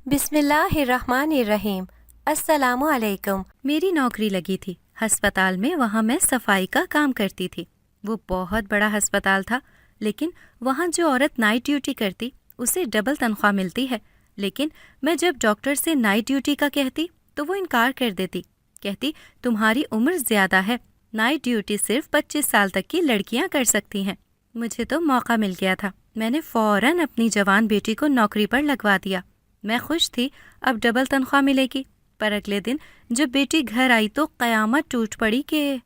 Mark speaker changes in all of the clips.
Speaker 1: بسم اللہ الرحمن الرحیم۔ السلام علیکم۔
Speaker 2: میری نوکری لگی تھی ہسپتال میں، وہاں میں صفائی کا کام کرتی تھی۔ وہ بہت بڑا ہسپتال تھا، لیکن وہاں جو عورت نائٹ ڈیوٹی کرتی اسے ڈبل تنخواہ ملتی ہے۔ لیکن میں جب ڈاکٹر سے نائٹ ڈیوٹی کا کہتی تو وہ انکار کر دیتی، کہتی تمہاری عمر زیادہ ہے، نائٹ ڈیوٹی صرف 25 سال تک کی لڑکیاں کر سکتی ہیں۔ مجھے تو موقع مل گیا تھا، میں نے فوراً اپنی جوان بیٹی کو نوکری پر لگوا دیا۔ میں خوش تھی، اب ڈبل تنخواہ ملے گی۔ پر اگلے دن جب بیٹی گھر آئی تو قیامت ٹوٹ پڑی کہ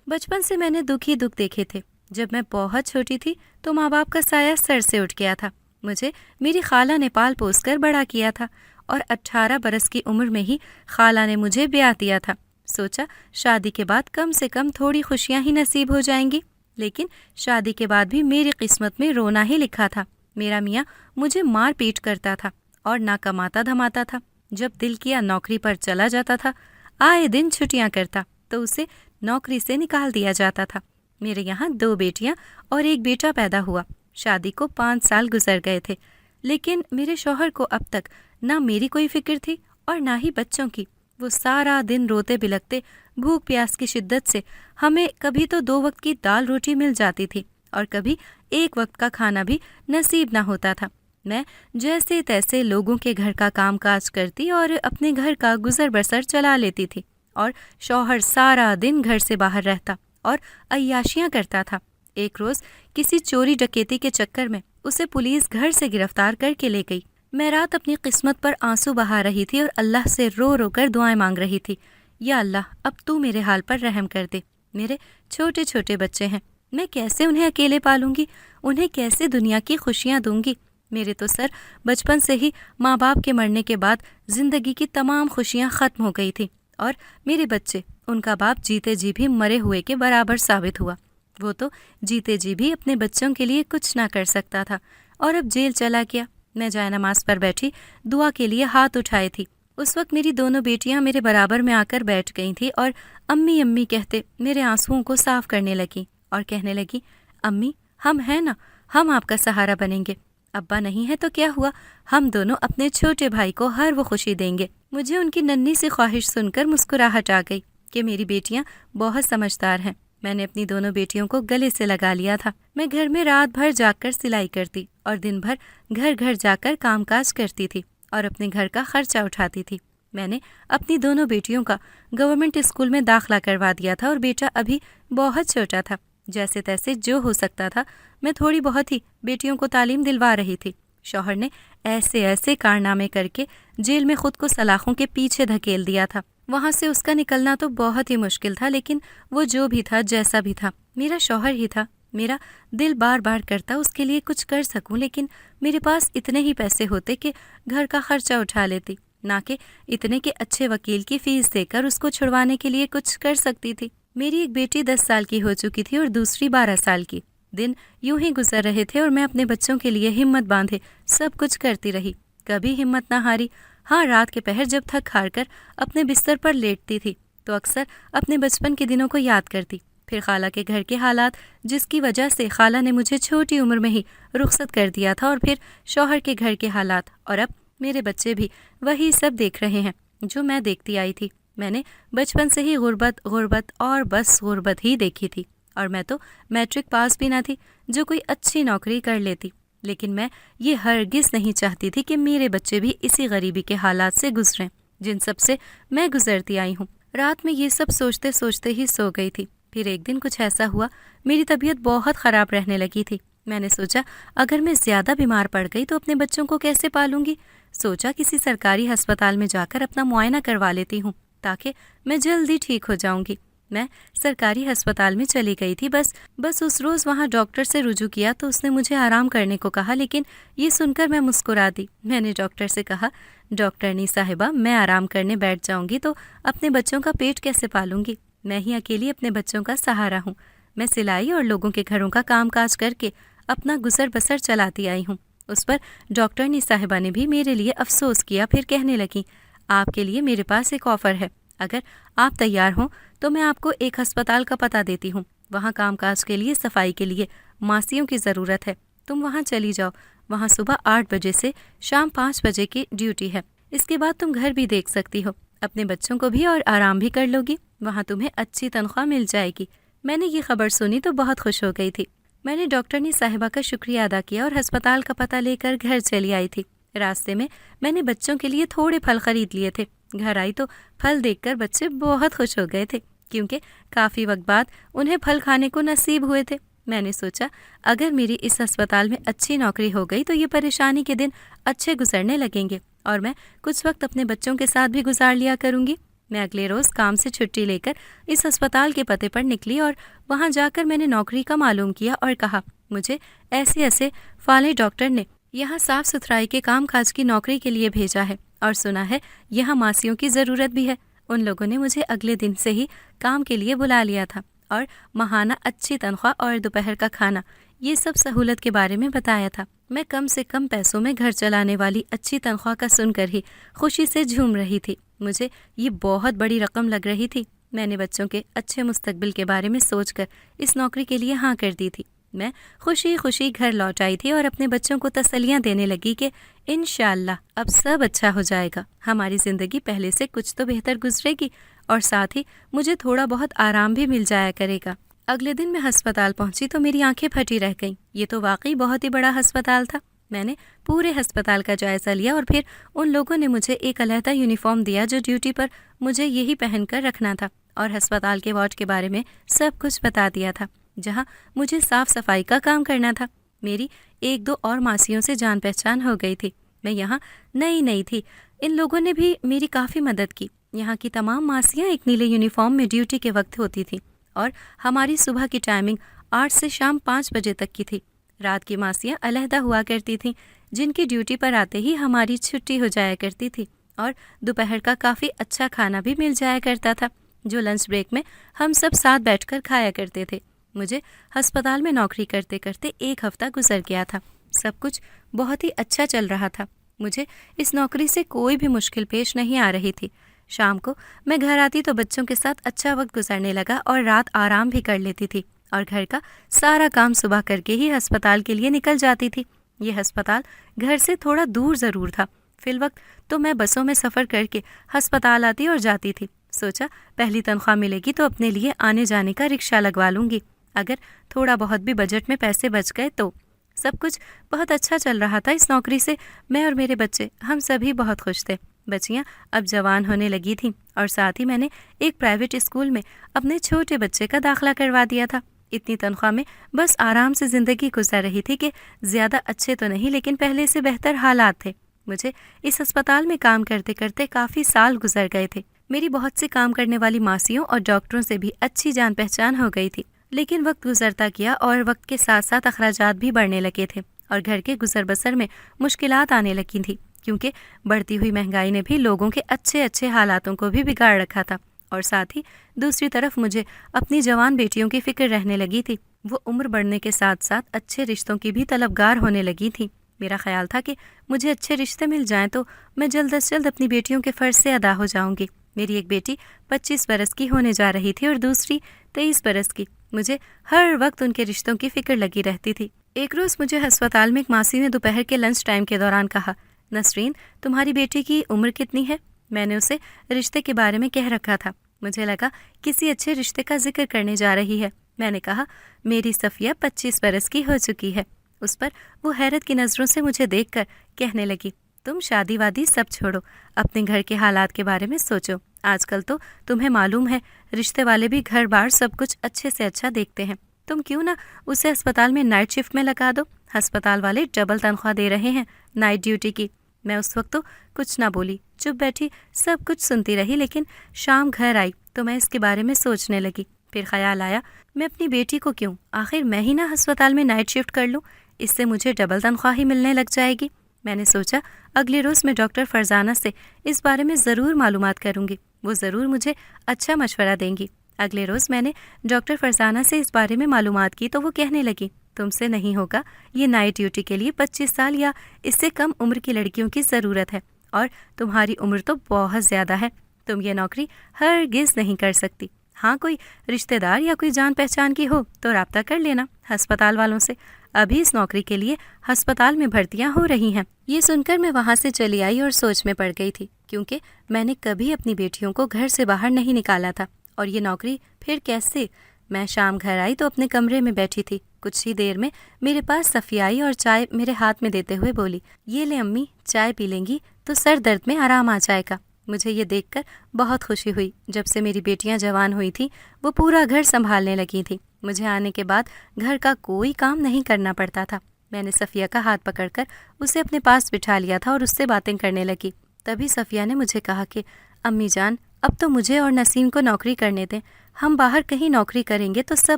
Speaker 2: بچپن سے میں نے دکھ ہی دکھ دیکھے تھے۔ جب میں بہت چھوٹی تھی تو ماں باپ کا سایہ سر سے اٹھ گیا تھا۔ مجھے میری خالہ نے پال پوس کر بڑا کیا تھا، اور 18 برس کی عمر میں ہی خالہ نے مجھے بیاہ دیا تھا۔ سوچا شادی کے بعد کم سے کم تھوڑی خوشیاں ہی نصیب ہو جائیں گی، لیکن شادی کے بعد بھی میری قسمت میں رونا ہی لکھا تھا۔ میرا میاں مجھے مار پیٹ کرتا تھا اور نہ کماتا دھماتا تھا۔ جب دل کیا نوکری پر چلا جاتا تھا، آئے دن چھٹیاں کرتا تو اسے نوکری سے نکال دیا جاتا تھا۔ میرے یہاں 2 بیٹیاں اور 1 بیٹا پیدا ہوا۔ شادی کو 5 سال گزر گئے تھے، لیکن میرے شوہر کو اب تک نہ میری کوئی فکر تھی اور نہ ہی بچوں کی۔ وہ سارا دن روتے بلکتے بھوک پیاس کی شدت سے، ہمیں کبھی تو 2 وقت کی دال روٹی مل جاتی تھی اور کبھی 1 وقت کا کھانا بھی نصیب نہ ہوتا تھا۔ میں جیسے تیسے لوگوں کے گھر کا کام کاج کرتی اور اپنے گھر کا گزر بسر چلا لیتی تھی، اور شوہر سارا دن گھر سے باہر رہتا اور عیاشیاں کرتا تھا۔ ایک روز کسی چوری ڈکیتی کے چکر میں اسے پولیس گھر سے گرفتار کر کے لے گئی۔ میں رات اپنی قسمت پر آنسو بہا رہی تھی اور اللہ سے رو رو کر دعائیں مانگ رہی تھی، یا اللہ اب تو میرے حال پر رحم کر دے۔ میرے چھوٹے چھوٹے بچے ہیں، میں کیسے انہیں اکیلے پالوں گی؟ انہیں کیسے دنیا کی خوشیاں دوں گی؟ میرے تو سر بچپن سے ہی ماں باپ کے مرنے کے بعد زندگی کی تمام خوشیاں ختم ہو گئی تھیں، اور میرے بچے، ان کا باپ جیتے جی بھی مرے ہوئے کے برابر ثابت ہوا۔ وہ تو جیتے جی بھی اپنے بچوں کے لیے کچھ نہ کر سکتا تھا، اور اب جیل چلا گیا۔ میں جائے نماز پر بیٹھی دعا کے لیے ہاتھ اٹھائے تھی، اس وقت میری دونوں بیٹیاں میرے برابر میں آ کر بیٹھ گئی تھیں اور امی امی کہتے میرے آنسوؤں کو صاف کرنے لگیں اور کہنے لگی، امی ہم ہیں نا، ہم آپ کا سہارا بنیں گے۔ ابا نہیں ہے تو کیا ہوا، ہم دونوں اپنے چھوٹے بھائی کو ہر وہ خوشی دیں گے۔ مجھے ان کی ننھی سی خواہش سن کر مسکراہٹ آ گئی کہ میری بیٹیاں بہت سمجھدار ہیں۔ میں نے اپنی دونوں بیٹیوں کو گلے سے لگا لیا تھا۔ میں گھر میں رات بھر جاگ کر سلائی کرتی اور دن بھر گھر گھر جا کر کام کاج کرتی تھی اور اپنے گھر کا خرچہ اٹھاتی تھی۔ میں نے اپنی دونوں بیٹیوں کا گورنمنٹ اسکول میں داخلہ کروا دیا تھا، اور بیٹا ابھی بہت چھوٹا تھا۔ جیسے تیسے جو ہو سکتا تھا میں تھوڑی بہت ہی بیٹیوں کو تعلیم دلوا رہی تھی۔ شوہر نے ایسے ایسے کارنامے کر کے جیل میں خود کو سلاخوں کے پیچھے دھکیل دیا تھا۔ وہاں سے اس کا نکلنا تو بہت ہی مشکل تھا، لیکن وہ جو بھی تھا جیسا بھی تھا میرا شوہر ہی تھا۔ میرا دل بار بار کرتا اس کے لیے کچھ کر سکوں، لیکن میرے پاس اتنے ہی پیسے ہوتے کہ گھر کا خرچہ اٹھا لیتی، نہ کہ اتنے کہ اچھے وکیل کی فیس دے کر اس کو چھڑوانے کے لیے کچھ کر سکتی تھی۔ میری ایک بیٹی 10 سال کی ہو چکی تھی اور دوسری 12 سال کی۔ دن یوں ہی گزر رہے تھے اور میں اپنے بچوں کے لیے ہمت باندھے سب کچھ کرتی رہی، کبھی ہمت نہ ہاری۔ ہاں، رات کے پہر جب تھک ہار کر اپنے بستر پر لیٹتی تھی تو اکثر اپنے بچپن کے دنوں کو یاد کرتی، پھر خالہ کے گھر کے حالات جس کی وجہ سے خالہ نے مجھے چھوٹی عمر میں ہی رخصت کر دیا تھا، اور پھر شوہر کے گھر کے حالات، اور اب میرے بچے بھی وہی سب دیکھ رہے ہیں جو میں دیکھتی آئی تھی۔ میں نے بچپن سے ہی غربت غربت اور بس غربت ہی دیکھی تھی، اور میں تو میٹرک پاس بھی نہ تھی جو کوئی اچھی نوکری کر لیتی، لیکن میں یہ ہرگز نہیں چاہتی تھی کہ میرے بچے بھی اسی غریبی کے حالات سے گزریں جن سب سے میں گزرتی آئی ہوں۔ رات میں یہ سب سوچتے سوچتے ہی سو گئی تھی۔ پھر ایک دن کچھ ایسا ہوا، میری طبیعت بہت خراب رہنے لگی تھی۔ میں نے سوچا اگر میں زیادہ بیمار پڑ گئی تو اپنے بچوں کو کیسے پالوں گی؟ سوچا کسی سرکاری ہسپتال میں جا کر اپنا معائنہ کروا لیتی ہوں تاکہ میں جلدی ٹھیک ہو جاؤں گی۔ میں سرکاری ہسپتال میں چلی گئی تھی۔ بس اس روز وہاں ڈاکٹر سے رجوع کیا تو اس نے مجھے آرام کرنے کو کہا، لیکن یہ سن کر میں مسکرا دی۔ میں نے ڈاکٹر سے کہا، ڈاکٹرنی صاحبہ میں آرام کرنے بیٹھ جاؤں گی تو اپنے بچوں کا پیٹ کیسے پالوں گی؟ میں ہی اکیلی اپنے بچوں کا سہارا ہوں۔ میں سلائی اور لوگوں کے گھروں کا کام کاج کر کے اپنا گزر بسر چلاتی آئی ہوں۔ اس پر ڈاکٹرنی صاحبہ نے بھی میرے لیے افسوس کیا، پھر کہنے لگی، آپ کے لیے میرے پاس ایک آفر ہے، اگر آپ تیار ہوں تو میں آپ کو ایک ہسپتال کا پتہ دیتی ہوں، وہاں کام کاج کے لیے صفائی کے لیے ماسیوں کی ضرورت ہے، تم وہاں چلی جاؤ، وہاں صبح 8 بجے سے شام 5 بجے کی ڈیوٹی ہے۔ اس کے بعد تم گھر بھی دیکھ سکتی ہو، اپنے بچوں کو بھی اور آرام بھی کر لو گی، وہاں تمہیں اچھی تنخواہ مل جائے گی۔ میں نے یہ خبر سنی تو بہت خوش ہو گئی تھی۔ میں نے ڈاکٹرنی صاحبہ کا شکریہ ادا کیا اور ہسپتال کا پتہ لے کر گھر چلی آئی تھی۔ راستے میں نے بچوں کے لیے تھوڑے پھل خرید لیے تھے۔ گھر آئی تو پھل دیکھ کر بچے بہت خوش ہو گئے تھے، کیونکہ کافی وقت بعد انہیں پھل کھانے کو نصیب ہوئے تھے۔ میں نے سوچا اگر میری اس ہسپتال میں اچھی نوکری ہو گئی تو یہ پریشانی کے دن اچھے گزرنے لگیں گے اور میں کچھ وقت اپنے بچوں کے ساتھ بھی گزار لیا کروں گی۔ میں اگلے روز کام سے چھٹی لے کر اس ہسپتال کے پتے پر نکلی اور وہاں جا کر میں نے نوکری کا معلوم کیا اور کہا مجھے ایسے فالح ڈاکٹر نے یہاں صاف ستھرائی کے کام کاج کی نوکری کے لیے بھیجا ہے اور سنا ہے یہاں ماسیوں کی ضرورت بھی ہے۔ ان لوگوں نے مجھے اگلے دن سے ہی کام کے لیے بلا لیا تھا اور ماہانہ اچھی تنخواہ اور دوپہر کا کھانا، یہ سب سہولت کے بارے میں بتایا تھا۔ میں کم سے کم پیسوں میں گھر چلانے والی اچھی تنخواہ کا سن کر ہی خوشی سے جھوم رہی تھی۔ مجھے یہ بہت بڑی رقم لگ رہی تھی۔ میں نے بچوں کے اچھے مستقبل کے بارے میں سوچ کر اس نوکری کے لیے ہاں کر دی تھی۔ میں خوشی خوشی گھر لوٹ آئی تھی اور اپنے بچوں کو تسلیاں دینے لگی کہ انشاءاللہ اب سب اچھا ہو جائے گا، ہماری زندگی پہلے سے کچھ تو بہتر گزرے گی اور ساتھ ہی مجھے تھوڑا بہت آرام بھی مل جایا کرے گا۔ اگلے دن میں ہسپتال پہنچی تو میری آنکھیں پھٹی رہ گئیں۔ یہ تو واقعی بہت ہی بڑا ہسپتال تھا۔ میں نے پورے ہسپتال کا جائزہ لیا اور پھر ان لوگوں نے مجھے ایک علیحدہ یونیفارم دیا جو ڈیوٹی پر مجھے یہی پہن کر رکھنا تھا، اور ہسپتال کے وارڈ کے بارے میں سب کچھ بتا دیا تھا جہاں مجھے صاف صفائی کا کام کرنا تھا۔ میری ایک دو اور ماسیوں سے جان پہچان ہو گئی تھی۔ میں یہاں نئی تھی، ان لوگوں نے بھی میری کافی مدد کی۔ یہاں کی تمام ماسیاں ایک نیلے یونیفارم میں ڈیوٹی کے وقت ہوتی تھیں اور ہماری صبح کی ٹائمنگ 8 سے شام 5 بجے تک کی تھی۔ رات کی ماسیاں علیحدہ ہوا کرتی تھیں جن کی ڈیوٹی پر آتے ہی ہماری چھٹی ہو جایا کرتی تھی، اور دوپہر کا کافی اچھا کھانا بھی مل جایا کرتا تھا جو لنچ بریک میں ہم سب ساتھ بیٹھ کر کھایا کرتے تھے۔ مجھے ہسپتال میں نوکری کرتے کرتے 1 ہفتہ گزر گیا تھا۔ سب کچھ بہت ہی اچھا چل رہا تھا۔ مجھے اس نوکری سے کوئی بھی مشکل پیش نہیں آ رہی تھی۔ شام کو میں گھر آتی تو بچوں کے ساتھ اچھا وقت گزرنے لگا اور رات آرام بھی کر لیتی تھی اور گھر کا سارا کام صبح کر کے ہی ہسپتال کے لیے نکل جاتی تھی۔ یہ ہسپتال گھر سے تھوڑا دور ضرور تھا، فی الوقت تو میں بسوں میں سفر کر کے ہسپتال آتی اور جاتی تھی۔ سوچا پہلی تنخواہ ملے گی تو اپنے لیے آنے جانے کا رکشہ لگوا لوں گی، اگر تھوڑا بہت بھی بجٹ میں پیسے بچ گئے تو۔ سب کچھ بہت اچھا چل رہا تھا۔ اس نوکری سے میں اور میرے بچے ہم سبھی بہت خوش تھے۔ بچیاں اب جوان ہونے لگی تھیں اور ساتھ ہی میں نے ایک پرائیویٹ اسکول میں اپنے چھوٹے بچے کا داخلہ کروا دیا تھا۔ اتنی تنخواہ میں بس آرام سے زندگی گزر رہی تھی کہ زیادہ اچھے تو نہیں لیکن پہلے سے بہتر حالات تھے۔ مجھے اس ہسپتال میں کام کرتے کرتے کافی سال گزر گئے تھے۔ میری بہت سی کام کرنے والی ماسیوں اور ڈاکٹروں سے بھی اچھی جان پہچان ہو گئی تھی، لیکن وقت گزرتا گیا اور وقت کے ساتھ ساتھ اخراجات بھی بڑھنے لگے تھے اور گھر کے گزر بسر میں مشکلات آنے لگی تھیں، کیونکہ بڑھتی ہوئی مہنگائی نے بھی لوگوں کے اچھے حالاتوں کو بھی بگاڑ رکھا تھا، اور ساتھ ہی دوسری طرف مجھے اپنی جوان بیٹیوں کی فکر رہنے لگی تھی۔ وہ عمر بڑھنے کے ساتھ ساتھ اچھے رشتوں کی بھی طلبگار ہونے لگی تھیں۔ میرا خیال تھا کہ مجھے اچھے رشتے مل جائیں تو میں جلد از جلد اپنی بیٹیوں کے فرض سے ادا ہو جاؤں گی۔ میری ایک بیٹی 25 برس کی ہونے جا رہی تھی اور دوسری 23 برس کی۔ مجھے ہر وقت ان کے رشتوں کی فکر لگی رہتی تھی۔ ایک روز مجھے ہسپتال میں ایک ماسی نے دوپہر کے لنچ ٹائم کے دوران کہا، نسرین تمہاری بیٹی کی عمر کتنی ہے؟ میں نے اسے رشتے کے بارے میں کہہ رکھا تھا۔ مجھے لگا کسی اچھے رشتے کا ذکر کرنے جا رہی ہے۔ میں نے کہا میری صفیہ 25 برس کی ہو چکی ہے۔ اس پر وہ حیرت کی نظروں سے مجھے دیکھ کر کہنے لگی، تم شادی وادی سب چھوڑو، اپنے گھر کے حالات کے بارے میں سوچو۔ آج کل تو تمہیں معلوم ہے رشتے والے بھی گھر بار سب کچھ اچھے سے اچھا دیکھتے ہیں۔ تم کیوں نہ اسے ہسپتال میں نائٹ شفٹ میں لگا دو، ہسپتال والے ڈبل تنخواہ دے رہے ہیں نائٹ ڈیوٹی کی۔ میں اس وقت تو کچھ نہ بولی، چپ بیٹھی سب کچھ سنتی رہی، لیکن شام گھر آئی تو میں اس کے بارے میں سوچنے لگی۔ پھر خیال آیا میں اپنی بیٹی کو کیوں، آخر میں ہی نہ ہسپتال میں نائٹ شفٹ کر لوں، اس سے مجھے ڈبل تنخواہ ہی ملنے لگ جائے گی۔ میں نے سوچا اگلے روز میں ڈاکٹر فرزانہ سے اس بارے میں ضرور معلومات کروں گی، وہ ضرور مجھے اچھا مشورہ دیں گی۔ اگلے روز میں نے ڈاکٹر فرزانہ سے اس بارے میں معلومات کی تو وہ کہنے لگی، تم سے نہیں ہوگا، یہ نائٹ ڈیوٹی کے لیے 25 سال یا اس سے کم عمر کی لڑکیوں کی ضرورت ہے، اور تمہاری عمر تو بہت زیادہ ہے، تم یہ نوکری ہرگز نہیں کر سکتی۔ ہاں کوئی رشتہ دار یا کوئی جان پہچان کی ہو تو رابطہ کر لینا ہسپتال والوں سے، ابھی اس نوکری کے لیے ہسپتال میں بھرتیاں ہو رہی ہیں۔ یہ سن کر میں وہاں سے چلی آئی اور سوچ میں پڑ گئی تھی، کیونکہ میں نے کبھی اپنی بیٹیوں کو گھر سے باہر نہیں نکالا تھا، اور یہ نوکری پھر کیسے؟ میں شام گھر آئی تو اپنے کمرے میں بیٹھی تھی۔ کچھ ہی دیر میں میرے پاس صفیہ آئی اور چائے میرے ہاتھ میں دیتے ہوئے بولی، یہ لے امی، چائے پی لیں گی تو سر درد میں آرام آ جائے گا۔ مجھے یہ دیکھ کر بہت خوشی ہوئی۔ جب سے میری بیٹیاں جوان ہوئی تھیں وہ پورا گھر سنبھالنے لگی تھیں۔ مجھے آنے کے بعد گھر کا کوئی کام نہیں کرنا پڑتا تھا۔ میں نے صفیہ کا ہاتھ پکڑ کر اسے اپنے پاس بٹھا لیا تھا اور اس سے باتیں کرنے لگی۔ تبھی صفیہ نے مجھے کہا کہ امی جان، اب تو مجھے اور نسیم کو نوکری کرنے دیں، ہم باہر کہیں نوکری کریں گے تو سب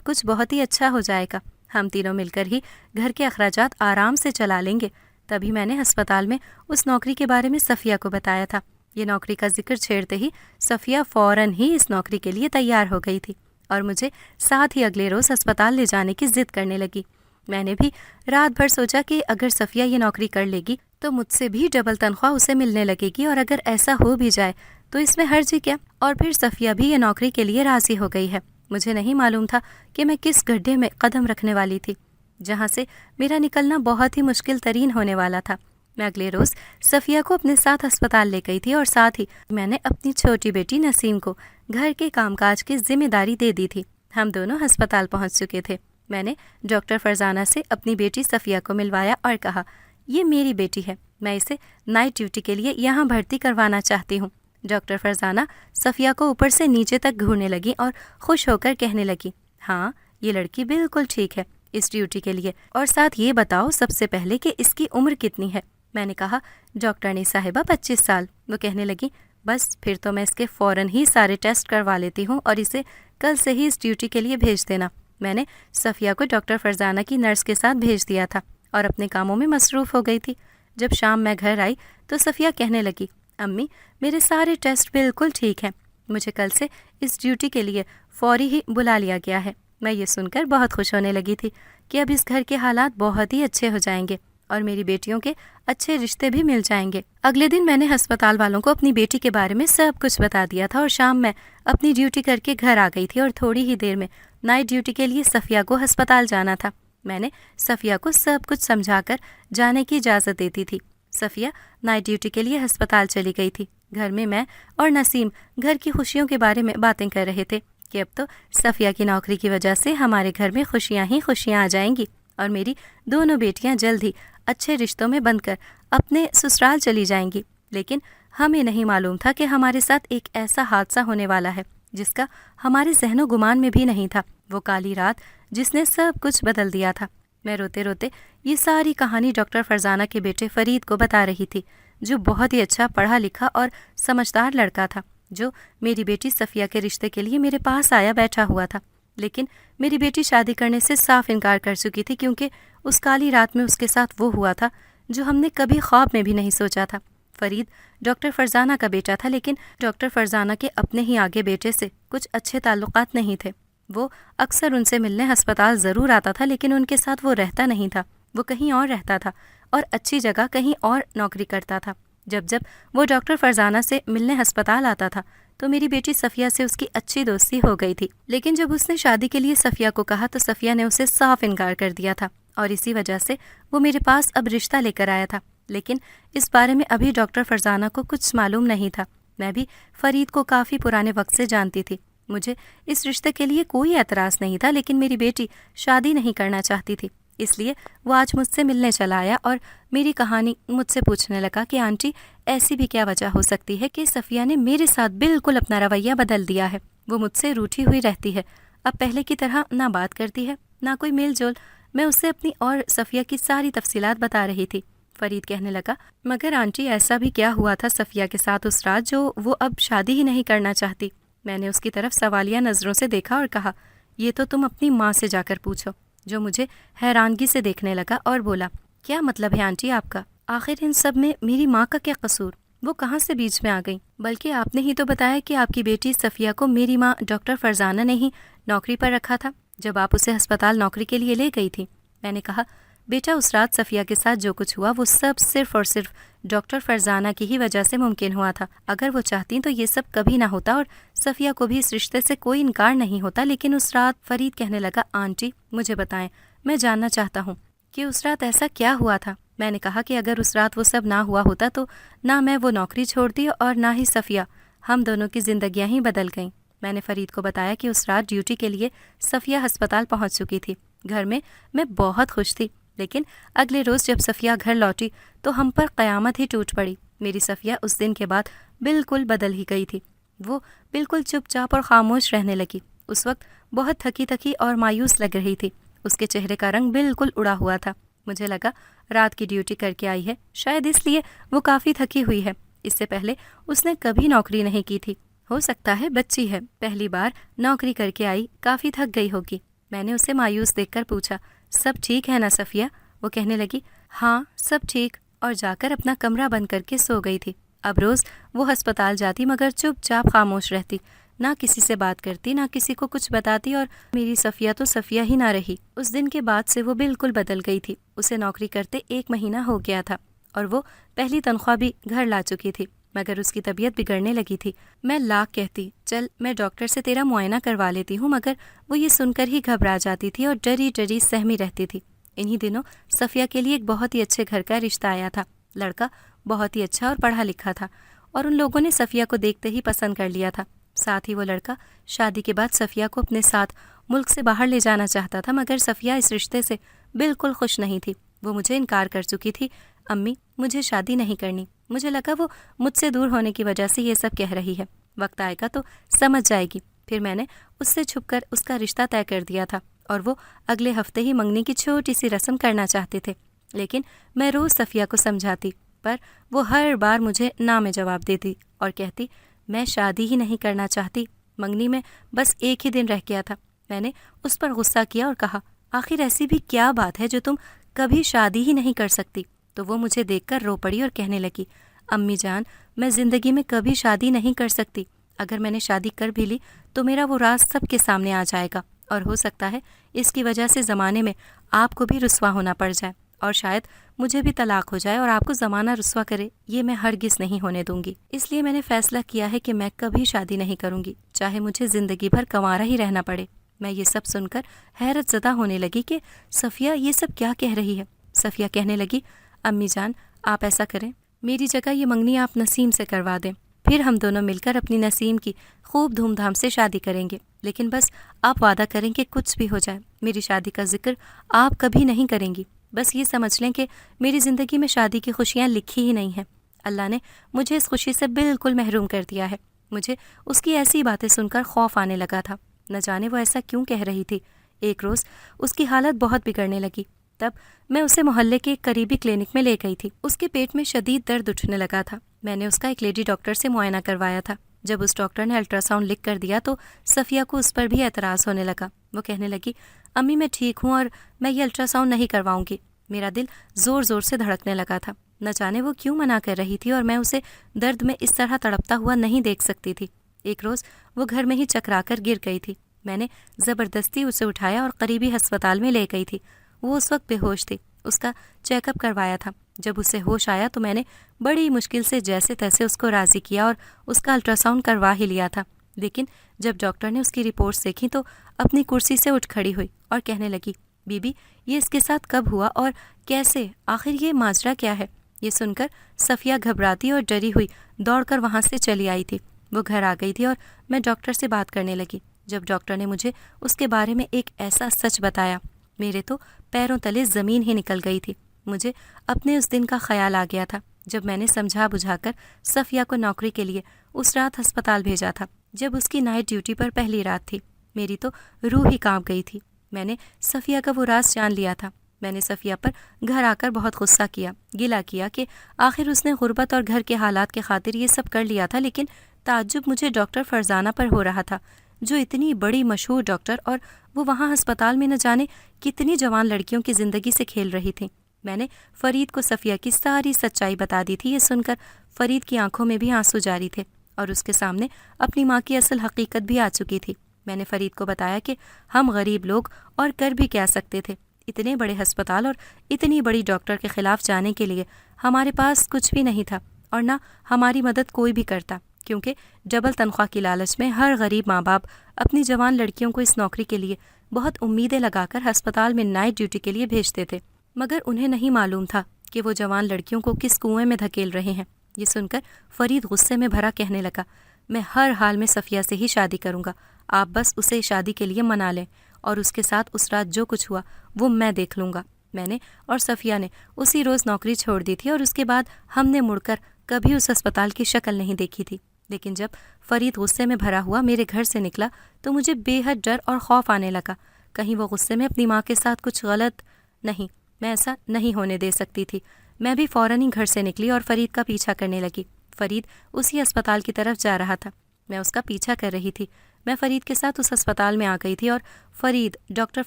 Speaker 2: کچھ بہت ہی اچھا ہو جائے گا، ہم تینوں مل کر ہی گھر کے اخراجات آرام سے چلا لیں گے۔ تبھی میں نے ہسپتال میں اس نوکری کے بارے میں صفیہ کو بتایا تھا۔ یہ نوکری کا ذکر چھیڑتے ہی صفیہ فوراً ہی اس نوکری کے لیے تیار ہو گئی تھی اور مجھے ساتھ ہی اگلے روز ہسپتال لے جانے کی ضد کرنے لگی۔ میں نے بھی رات بھر سوچا کہ اگر صفیہ یہ نوکری کر لے گی تو مجھ سے بھی ڈبل تنخواہ اسے ملنے لگے گی، اور اگر ایسا ہو بھی جائے تو اس میں حرج کیا؟ اور پھر صفیہ بھی یہ نوکری کے لیے راضی ہو گئی ہے۔ مجھے نہیں معلوم تھا کہ میں کس گڈھے میں قدم رکھنے والی تھی، جہاں سے میرا نکلنا بہت ہی مشکل ترین ہونے والا تھا۔ میں اگلے روز صفیہ کو اپنے ساتھ ہسپتال لے گئی تھی، اور ساتھ ہی میں نے اپنی چھوٹی بیٹی نسیم کو گھر کے کام کاج کی ذمہ داری دے دی تھی۔ ہم دونوں ہسپتال پہنچ چکے تھے۔ میں نے ڈاکٹر فرزانہ سے اپنی بیٹی صفیہ کو ملوایا اور کہا، یہ میری بیٹی ہے، میں اسے نائٹ ڈیوٹی کے لیے یہاں بھرتی کروانا چاہتی ہوں۔ ڈاکٹر فرزانہ صفیہ کو اوپر سے نیچے تک گھورنے لگی اور خوش ہو کر کہنے لگی، ہاں یہ لڑکی بالکل ٹھیک ہے اس ڈیوٹی کے لیے، اور ساتھ یہ بتاؤ سب سے پہلے کہ اس کی عمر کتنی ہے؟ میں نے کہا، ڈاکٹرنی صاحبہ 25 سال۔ وہ کہنے لگی، بس پھر تو میں اس کے فوراً ہی سارے ٹیسٹ کروا لیتی ہوں اور اسے کل سے ہی اس ڈیوٹی کے لیے بھیج دینا۔ میں نے صفیہ کو ڈاکٹر فرزانہ کی نرس کے ساتھ بھیج دیا تھا اور اپنے کاموں میں مصروف ہو گئی تھی۔ جب شام میں گھر آئی تو صفیہ کہنے لگی، امی میرے سارے ٹیسٹ بالکل ٹھیک ہیں، مجھے کل سے اس ڈیوٹی کے لیے فوری ہی بلا لیا گیا ہے۔ میں یہ سن کر بہت خوش ہونے لگی تھی کہ اب اس گھر کے حالات بہت ہی اچھے ہو جائیں گے اور میری بیٹیوں کے اچھے رشتے بھی مل جائیں گے۔ اگلے دن میں نے ہسپتال والوں کو اپنی بیٹی کے بارے میں سب کچھ بتا دیا تھا، اور شام میں اپنی ڈیوٹی کر کے گھر آ گئی تھی اور تھوڑی ہی دیر میں نائٹ ڈیوٹی کے لیے صفیہ کو ہسپتال جانا تھا۔ میں نے صفیہ کو سب کچھ سمجھا کر جانے کی اجازت دیتی تھی۔ صفیہ نائٹ ڈیوٹی کے لیے ہسپتال چلی گئی تھی۔ گھر میں اور نسیم گھر کی خوشیوں کے بارے میں باتیں کر رہے تھے کہ اب تو صفیہ کی نوکری کی وجہ سے ہمارے گھر میں خوشیاں ہی خوشیاں آ جائیں گی، اور میری دونوں بیٹیاں جلد ہی اچھے رشتوں میں بند کر اپنے سسرال چلی جائیں گی۔ لیکن ہمیں نہیں معلوم تھا کہ ہمارے ساتھ ایک ایسا حادثہ ہونے والا ہے جس کا ہمارے ذہن و گمان میں بھی نہیں تھا، وہ کالی رات جس نے سب کچھ بدل دیا تھا۔ میں روتے روتے یہ ساری کہانی ڈاکٹر فرزانہ کے بیٹے فرید کو بتا رہی تھی، جو بہت ہی اچھا پڑھا لکھا اور سمجھدار لڑکا تھا، جو میری بیٹی صفیہ کے رشتے کے لیے میرے پاس آیا بیٹھا ہوا تھا۔ لیکن میری بیٹی شادی کرنے سے صاف انکار کر چکی تھی، کیونکہ اس کالی رات میں اس کے ساتھ وہ ہوا تھا جو ہم نے کبھی خواب میں بھی نہیں سوچا تھا۔ فرید ڈاکٹر فرزانہ کا بیٹا تھا، لیکن ڈاکٹر فرزانہ کے اپنے ہی آگے بیٹے سے کچھ اچھے تعلقات نہیں تھے۔ وہ اکثر ان سے ملنے ہسپتال ضرور آتا تھا، لیکن ان کے ساتھ وہ رہتا نہیں تھا، وہ کہیں اور رہتا تھا اور اچھی جگہ کہیں اور نوکری کرتا تھا۔ جب وہ ڈاکٹر فرزانہ سے ملنے ہسپتال آتا تھا تو میری بیٹی صفیہ سے اس کی اچھی دوستی ہو گئی تھی، لیکن جب اس نے شادی کے لیے صفیہ کو کہا تو صفیہ نے اسے صاف انکار کر دیا تھا، اور اسی وجہ سے وہ میرے پاس اب رشتہ لے کر آیا تھا۔ لیکن اس بارے میں ابھی ڈاکٹر فرزانہ کو کچھ معلوم نہیں تھا۔ میں بھی فرید کو کافی پرانے وقت سے جانتی تھی۔ مجھے اس رشتے کے لیے کوئی اعتراض نہیں تھا، لیکن میری بیٹی شادی نہیں کرنا چاہتی تھی، اس لیے وہ آج مجھ سے ملنے چلا آیا اور میری کہانی مجھ سے پوچھنے لگا کہ آنٹی ایسی بھی کیا وجہ ہو سکتی ہے کہ صفیہ نے میرے ساتھ بالکل اپنا رویہ بدل دیا ہے؟ وہ مجھ سے روٹھی ہوئی رہتی ہے، اب پہلے کی طرح نہ بات کرتی ہے نہ کوئی میل جول۔ میں اسے اپنی اور صفیہ کی ساری تفصیلات بتا رہی تھی۔ فرید کہنے لگا، مگر آنٹی ایسا بھی کیا ہوا تھا صفیہ کے ساتھ اس رات جو وہ اب شادی ہی نہیں کرنا چاہتی؟ میں نے اس کی طرف سوالیہ نظروں سے دیکھا اور کہا، یہ تو تم اپنی ماں سے جا کر پوچھو، جو مجھے حیرانگی سے دیکھنے لگا اور بولا، کیا مطلب ہے آنٹی آپ کا؟ آخر ان سب میں میری ماں کا کیا قصور؟ وہ کہاں سے بیچ میں آ گئی؟ بلکہ آپ نے ہی تو بتایا کہ آپ کی بیٹی صفیہ کو میری ماں ڈاکٹر فرزانہ نے ہی نوکری پر رکھا تھا جب آپ اسے ہسپتال نوکری کے لیے لے گئی تھی۔ میں نے کہا، بیٹا اس رات صفیہ کے ساتھ جو کچھ ہوا وہ سب صرف اور صرف ڈاکٹر فرزانہ کی ہی وجہ سے ممکن ہوا تھا۔ اگر وہ چاہتی تو یہ سب کبھی نہ ہوتا اور صفیہ کو بھی اس رشتے سے کوئی انکار نہیں ہوتا۔ لیکن اس رات فرید کہنے لگا، آنٹی مجھے بتائیں، میں جاننا چاہتا ہوں کہ اس رات ایسا کیا ہوا تھا۔ میں نے کہا کہ اگر اس رات وہ سب نہ ہوا ہوتا تو نہ میں وہ نوکری چھوڑتی اور نہ ہی صفیہ، ہم دونوں کی زندگیاں ہی بدل گئیں۔ میں نے فرید کو بتایا کہ اس رات ڈیوٹی کے لیے صفیہ ہسپتال پہنچ چکی تھی۔ گھر میں بہت خوش تھی، لیکن اگلے روز جب صفیہ گھر لوٹی تو ہم پر قیامت ہی ٹوٹ پڑی۔ میری صفیہ اس دن کے بعد بالکل بدل ہی گئی تھی۔ وہ بالکل چپ چاپ اور خاموش رہنے لگی۔ اس وقت بہت تھکی تھکی اور مایوس لگ رہی تھی۔ اس کے چہرے کا رنگ بالکل اڑا ہوا تھا۔ مجھے لگا رات کی ڈیوٹی کر کے آئی ہے، شاید اس لیے وہ کافی تھکی ہوئی ہے۔ اس سے پہلے اس نے کبھی نوکری نہیں کی تھی۔ ہو سکتا ہے بچی ہے، پہلی بار نوکری کر کے آئی، کافی تھک گئی ہوگی۔ میں نے اسے مایوس دیکھ کر پوچھا، سب ٹھیک ہے نا صفیہ؟ وہ کہنے لگی، ہاں سب ٹھیک، اور جا کر اپنا کمرہ بند کر کے سو گئی تھی۔ اب روز وہ ہسپتال جاتی مگر چپ چاپ خاموش رہتی، نہ کسی سے بات کرتی، نہ کسی کو کچھ بتاتی، اور میری صفیہ تو صفیہ ہی نہ رہی۔ اس دن کے بعد سے وہ بالکل بدل گئی تھی۔ اسے نوکری کرتے 1 مہینہ ہو گیا تھا اور وہ پہلی تنخواہ بھی گھر لا چکی تھی، مگر اس کی طبیعت بگڑنے لگی تھی۔ میں لاکھ کہتی، چل میں ڈاکٹر سے تیرا معائنہ کروا لیتی ہوں، مگر وہ یہ سن کر ہی گھبرا جاتی تھی اور ڈری ڈری سہمی رہتی تھی۔ انہی دنوں صفیہ کے لیے ایک بہت ہی اچھے گھر کا رشتہ آیا تھا۔ لڑکا بہت ہی اچھا اور پڑھا لکھا تھا، اور ان لوگوں نے صفیہ کو دیکھتے ہی پسند کر لیا تھا۔ ساتھ ہی وہ لڑکا شادی کے بعد صفیہ کو اپنے ساتھ ملک سے باہر لے جانا چاہتا تھا، مگر صفیہ اس رشتے سے بالکل خوش نہیں تھی۔ وہ مجھے انکار کر چکی تھی، امی مجھے شادی نہیں کرنی۔ مجھے لگا وہ مجھ سے دور ہونے کی وجہ سے یہ سب کہہ رہی ہے، وقت آئے گا تو سمجھ جائے گی۔ پھر میں نے اس سے چھپ کر اس کا رشتہ طے کر دیا تھا، اور وہ اگلے ہفتے ہی منگنی کی چھوٹی سی رسم کرنا چاہتے تھے۔ لیکن میں روز صفیہ کو سمجھاتی، پر وہ ہر بار مجھے نہ میں جواب دیتی اور کہتی میں شادی ہی نہیں کرنا چاہتی، منگنی میں بس 1 ہی دن رہ گیا تھا۔ میں نے اس پر غصہ کیا اور کہا، آخر ایسی بھی کیا بات ہے جو تم کبھی شادی ہی نہیں کر سکتی؟ تو وہ مجھے دیکھ کر رو پڑی اور کہنے لگی، امی جان میں زندگی میں کبھی شادی نہیں کر سکتی۔ اگر میں نے شادی کر بھی لی تو میرا وہ راز سب کے سامنے آ جائے گا، اور ہو سکتا ہے اس کی وجہ سے زمانے میں آپ کو بھی رسوا ہونا پڑ جائے، اور شاید مجھے بھی طلاق ہو جائے اور آپ کو زمانہ رسوا کرے۔ یہ میں ہرگز نہیں ہونے دوں گی۔ اس لیے میں نے فیصلہ کیا ہے کہ میں کبھی شادی نہیں کروں گی، چاہے مجھے زندگی بھر کنوارا ہی رہنا پڑے۔ میں یہ سب سن کر حیرت زدہ ہونے لگی کہ صفیہ یہ سب کیا کہہ رہی ہے۔ صفیہ کہنے لگی، امی جان آپ ایسا کریں، میری جگہ یہ منگنی آپ نسیم سے کروا دیں، پھر ہم دونوں مل کر اپنی نسیم کی خوب دھوم دھام سے شادی کریں گے، لیکن بس آپ وعدہ کریں کہ کچھ بھی ہو جائے میری شادی کا ذکر آپ کبھی نہیں کریں گی۔ بس یہ سمجھ لیں کہ میری زندگی میں شادی کی خوشیاں لکھی ہی نہیں ہیں۔ اللہ نے مجھے اس خوشی سے بالکل محروم کر دیا ہے۔ مجھے اس کی ایسی باتیں سن کر خوف آنے لگا تھا، نہ جانے وہ ایسا کیوں کہہ رہی تھی۔ ایک روز اس کی حالت بہت بگڑنے لگی، تب میں اسے محلے کے ایک قریبی کلینک میں لے گئی تھی۔ اس کے پیٹ میں شدید درد اٹھنے لگا تھا۔ میں نے اس کا ایک لیڈی ڈاکٹر سے معائنہ کروایا تھا۔ جب اس ڈاکٹر نے الٹرا ساؤنڈ لکھ کر دیا تو صفیہ کو اس پر بھی اعتراض ہونے لگا۔ وہ کہنے لگی، امی میں ٹھیک ہوں اور میں یہ الٹرا ساؤنڈ نہیں کرواؤں گی۔ میرا دل زور زور سے دھڑکنے لگا تھا، نہ جانے وہ کیوں منع کر رہی تھی، اور میں اسے درد میں اس طرح تڑپتا ہوا نہیں دیکھ سکتی تھی۔ ایک روز وہ گھر میں ہی چکرا کر گر گئی تھی۔ میں نے زبردستی اسے اٹھایا اور قریبی ہسپتال میں لے گئی تھی۔ وہ اس وقت بے ہوش تھی۔ اس کا چیک اپ کروایا تھا۔ جب اسے ہوش آیا تو میں نے بڑی مشکل سے جیسے تیسے اس کو راضی کیا اور اس کا الٹرا ساؤنڈ کروا ہی لیا تھا۔ لیکن جب ڈاکٹر نے اس کی رپورٹس دیکھی تو اپنی کرسی سے اٹھ کھڑی ہوئی اور کہنے لگی، بی بی یہ اس کے ساتھ کب ہوا اور کیسے؟ آخر یہ ماجرا کیا ہے؟ یہ سن کر صفیہ گھبراتی اور ڈری ہوئی دوڑ کر وہاں سے چلی آئی تھی۔ وہ گھر آ گئی تھی اور میں ڈاکٹر سے بات کرنے لگی۔ جب ڈاکٹر نے مجھے اس کے بارے میں ایک ایسا سچ بتایا، میرے تو پیروں تلے زمین ہی نکل گئی تھی۔ مجھے اپنے اس دن کا خیال آ گیا تھا جب میں نے سمجھا بجھا کر صفیہ کو نوکری کے لیے اس رات ہسپتال بھیجا تھا، جب اس کی نائٹ ڈیوٹی پر پہلی رات تھی۔ میری تو روح ہی کانپ گئی تھی۔ میں نے صفیہ کا وہ راز جان لیا تھا۔ میں نے صفیہ پر گھر آ کر بہت غصہ کیا، گلہ کیا کہ آخر اس نے غربت اور گھر کے حالات کے خاطر یہ سب کر لیا تھا، لیکن تعجب مجھے ڈاکٹر فرزانہ پر ہو رہا تھا، جو اتنی بڑی مشہور ڈاکٹر، اور وہ وہاں ہسپتال میں نہ جانے کتنی جوان لڑکیوں کی زندگی سے کھیل رہی تھی۔ میں نے فرید کو صفیہ کی ساری سچائی بتا دی تھی۔ یہ سن کر فرید کی آنکھوں میں بھی آنسو جاری تھے اور اس کے سامنے اپنی ماں کی اصل حقیقت بھی آ چکی تھی۔ میں نے فرید کو بتایا کہ ہم غریب لوگ اور کر بھی کیا سکتے تھے، اتنے بڑے ہسپتال اور اتنی بڑی ڈاکٹر کے خلاف جانے کے لیے ہمارے پاس کچھ بھی نہیں تھا، اور نہ ہماری مدد کوئی بھی کرتا، کیونکہ ڈبل تنخواہ کی لالچ میں ہر غریب ماں باپ اپنی جوان لڑکیوں کو اس نوکری کے لیے بہت امیدیں لگا کر ہسپتال میں نائٹ ڈیوٹی کے لیے بھیجتے تھے، مگر انہیں نہیں معلوم تھا کہ وہ جوان لڑکیوں کو کس کنویں میں دھکیل رہے ہیں۔ یہ سن کر فرید غصے میں بھرا کہنے لگا، میں ہر حال میں صفیہ سے ہی شادی کروں گا، آپ بس اسے شادی کے لیے منا لیں، اور اس کے ساتھ اس رات جو کچھ ہوا وہ میں دیکھ لوں گا۔ میں نے اور صفیہ نے اسی روز نوکری چھوڑ دی تھی، اور اس کے بعد ہم نے مڑ کر کبھی اس ہسپتال کی شکل نہیں دیکھی تھی۔ لیکن جب فرید غصے میں بھرا ہوا میرے گھر سے نکلا تو مجھے بے حد ڈر اور خوف آنے لگا، کہیں وہ غصے میں اپنی ماں کے ساتھ کچھ غلط نہیں۔ میں ایسا نہیں ہونے دے سکتی تھی۔ میں بھی فوراً ہی گھر سے نکلی اور فرید کا پیچھا کرنے لگی۔ فرید اسی ہسپتال کی طرف جا رہا تھا، میں اس کا پیچھا کر رہی تھی۔ میں فرید کے ساتھ اس ہسپتال میں آ گئی تھی اور فرید ڈاکٹر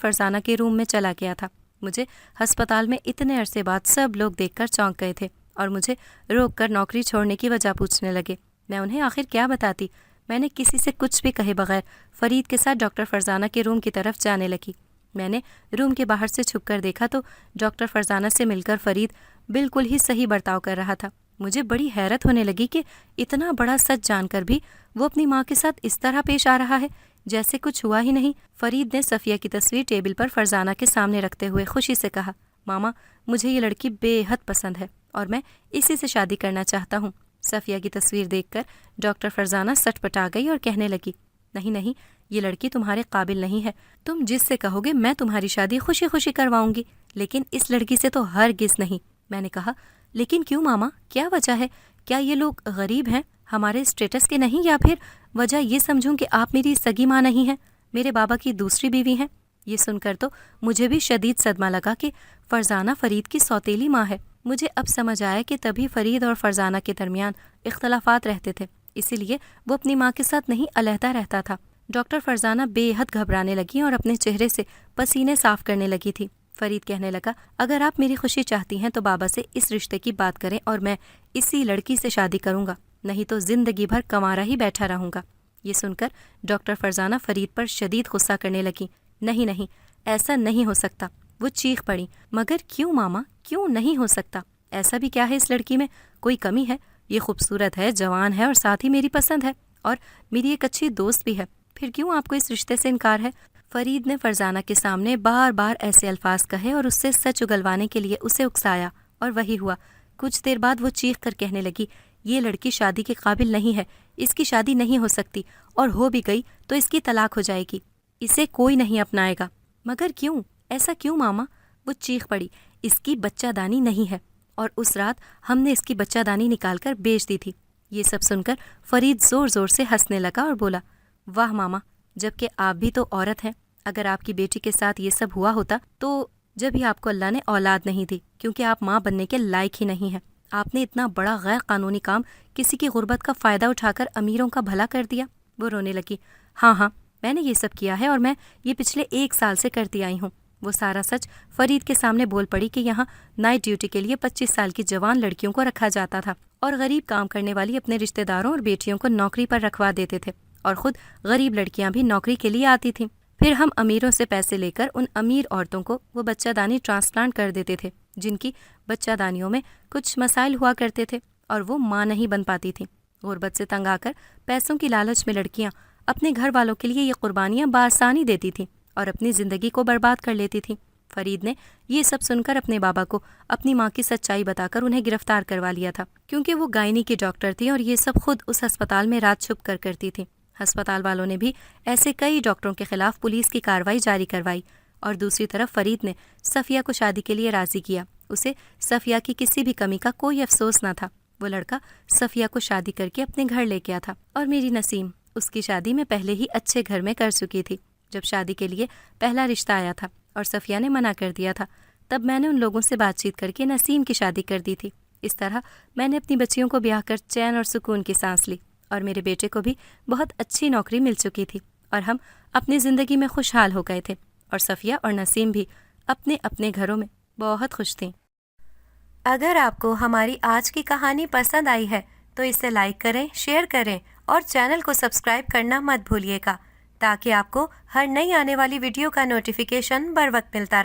Speaker 2: فرزانہ کے روم میں چلا گیا تھا۔ مجھے ہسپتال میں اتنے عرصے بعد سب لوگ دیکھ کر چونک گئے تھے اور مجھے روک کر نوکری چھوڑنے کی وجہ پوچھنے لگے۔ میں انہیں آخر کیا بتاتی؟ میں نے کسی سے کچھ بھی کہے بغیر فرید کے ساتھ ڈاکٹر فرزانہ کے روم کی طرف جانے لگی۔ میں نے روم کے باہر سے چھپ کر دیکھا تو ڈاکٹر فرزانہ سے مل کر فرید بالکل ہی صحیح برتاؤ کر رہا تھا۔ مجھے بڑی حیرت ہونے لگی کہ اتنا بڑا سچ جان کر بھی وہ اپنی ماں کے ساتھ اس طرح پیش آ رہا ہے جیسے کچھ ہوا ہی نہیں۔ فرید نے صفیہ کی تصویر ٹیبل پر فرزانہ کے سامنے رکھتے ہوئے خوشی سے کہا، ماما مجھے یہ لڑکی بے حد پسند ہے اور میں اسی سے شادی کرنا چاہتا ہوں۔ صفیہ کی تصویر دیکھ کر ڈاکٹر فرزانہ سٹ پٹا گئی اور کہنے لگی، نہیں نہیں، یہ لڑکی تمہارے قابل نہیں ہے، تم جس سے کہو گے میں تمہاری شادی خوشی خوشی کرواؤں گی، لیکن اس لڑکی سے تو ہرگز نہیں۔ میں نے کہا، لیکن کیوں ماما، کیا وجہ ہے؟ کیا یہ لوگ غریب ہیں، ہمارے اسٹیٹس کے نہیں، یا پھر وجہ یہ سمجھوں کہ آپ میری سگی ماں نہیں ہیں، میرے بابا کی دوسری بیوی ہیں؟ یہ سن کر تو مجھے بھی شدید صدمہ لگا کہ فرزانہ فرید کی سوتیلی ماں ہے۔ مجھے اب سمجھ آیا کہ تبھی فرید اور فرزانہ کے درمیان اختلافات رہتے تھے، اسی لیے وہ اپنی ماں کے ساتھ نہیں علیحدہ رہتا تھا۔ ڈاکٹر فرزانہ بے حد گھبرانے لگی اور اپنے چہرے سے پسینے صاف کرنے لگی تھی۔ فرید کہنے لگا، اگر آپ میری خوشی چاہتی ہیں تو بابا سے اس رشتے کی بات کریں اور میں اسی لڑکی سے شادی کروں گا، نہیں تو زندگی بھر کنوارا ہی بیٹھا رہوں گا۔ یہ سن کر ڈاکٹر فرزانہ فرید پر شدید غصہ کرنے لگی۔ نہیں نہیں، ایسا نہیں ہو سکتا۔ وہ چیخ پڑی، مگر کیوں ماما، کیوں نہیں ہو سکتا؟ ایسا بھی کیا ہے اس لڑکی میں؟ کوئی کمی ہے؟ یہ خوبصورت ہے، جوان ہے اور ساتھ ہی میری پسند ہے، اور میری ایک اچھی دوست بھی ہے، پھر کیوں آپ کو اس رشتے سے انکار ہے؟ فرید نے فرزانہ کے سامنے بار بار ایسے الفاظ کہے اور اس سے سچ اگلوانے کے لیے اسے اکسایا، اور وہی ہوا۔ کچھ دیر بعد وہ چیخ کر کہنے لگی، یہ لڑکی شادی کے قابل نہیں ہے، اس کی شادی نہیں ہو سکتی، اور ہو بھی گئی تو اس کی طلاق ہو جائے گی، اسے کوئی نہیں اپنائے گا۔ مگر کیوں؟ ایسا کیوں ماما؟ وہ چیخ پڑی، اس کی بچہ دانی نہیں ہے، اور اس رات ہم نے اس کی بچہ دانی نکال کر بیچ دی تھی۔ یہ سب سن کر فرید زور زور سے ہنسنے لگا اور بولا، واہ ماما، جبکہ آپ بھی تو عورت ہیں، اگر آپ کی بیٹی کے ساتھ یہ سب ہوا ہوتا تو جبھی آپ کو اللہ نے اولاد نہیں دی، کیونکہ آپ ماں بننے کے لائق ہی نہیں ہیں۔ آپ نے اتنا بڑا غیر قانونی کام کسی کی غربت کا فائدہ اٹھا کر امیروں کا بھلا کر دیا۔ وہ رونے لگی، ہاں ہاں، میں نے یہ سب کیا ہے، اور میں یہ پچھلے 1 سال سے کرتی آئی ہوں۔ وہ سارا سچ فرید کے سامنے بول پڑی کہ یہاں نائٹ ڈیوٹی کے لیے 25 سال کی جوان لڑکیوں کو رکھا جاتا تھا، اور غریب کام کرنے والی اپنے رشتہ داروں اور بیٹیوں کو نوکری پر رکھوا دیتے تھے، اور خود غریب لڑکیاں بھی نوکری کے لیے آتی تھیں۔ پھر ہم امیروں سے پیسے لے کر ان امیر عورتوں کو وہ بچہ دانی ٹرانسپلانٹ کر دیتے تھے، جن کی بچہ دانیوں میں کچھ مسائل ہوا کرتے تھے اور وہ ماں نہیں بن پاتی تھیں۔ غربت سے تنگ آ کر پیسوں کی لالچ میں لڑکیاں اپنے گھر والوں کے لیے یہ قربانیاں بآسانی دیتی تھیں اور اپنی زندگی کو برباد کر لیتی تھیں۔ فرید نے یہ سب سن کر اپنے بابا کو اپنی ماں کی سچائی بتا کر انہیں گرفتار کروا لیا تھا، کیونکہ وہ گائنی کی ڈاکٹر تھی اور یہ سب خود اس ہسپتال میں رات چھپ کر کرتی تھی۔ ہسپتال والوں نے بھی ایسے کئی ڈاکٹروں کے خلاف پولیس کی کارروائی جاری کروائی، اور دوسری طرف فرید نے صفیہ کو شادی کے لیے راضی کیا۔ اسے صفیہ کی کسی بھی کمی کا کوئی افسوس نہ تھا۔ وہ لڑکا صفیہ کو شادی کر کے اپنے گھر لے گیا تھا، اور میری نسیم اس کی شادی میں پہلے ہی اچھے گھر میں کر چکی تھی۔ جب شادی کے لیے پہلا رشتہ آیا تھا اور صفیہ نے منع کر دیا تھا، تب میں نے ان لوگوں سے بات چیت کر کے نسیم کی شادی کر دی تھی۔ اس طرح میں نے اپنی بچیوں کو بیاہ کر چین اور سکون کی سانس لی، اور میرے بیٹے کو بھی بہت اچھی نوکری مل چکی تھی، اور ہم اپنی زندگی میں خوشحال ہو گئے تھے، اور صفیہ اور نسیم بھی اپنے اپنے گھروں میں بہت خوش تھیں۔
Speaker 1: اگر آپ کو ہماری آج کی کہانی پسند آئی ہے تو اسے لائک کریں، شیئر کریں اور چینل کو سبسکرائب کرنا مت بھولیے گا، تاکہ آپ کو ہر نئی آنے والی ویڈیو کا نوٹیفیکیشن بر وقت ملتا رہے۔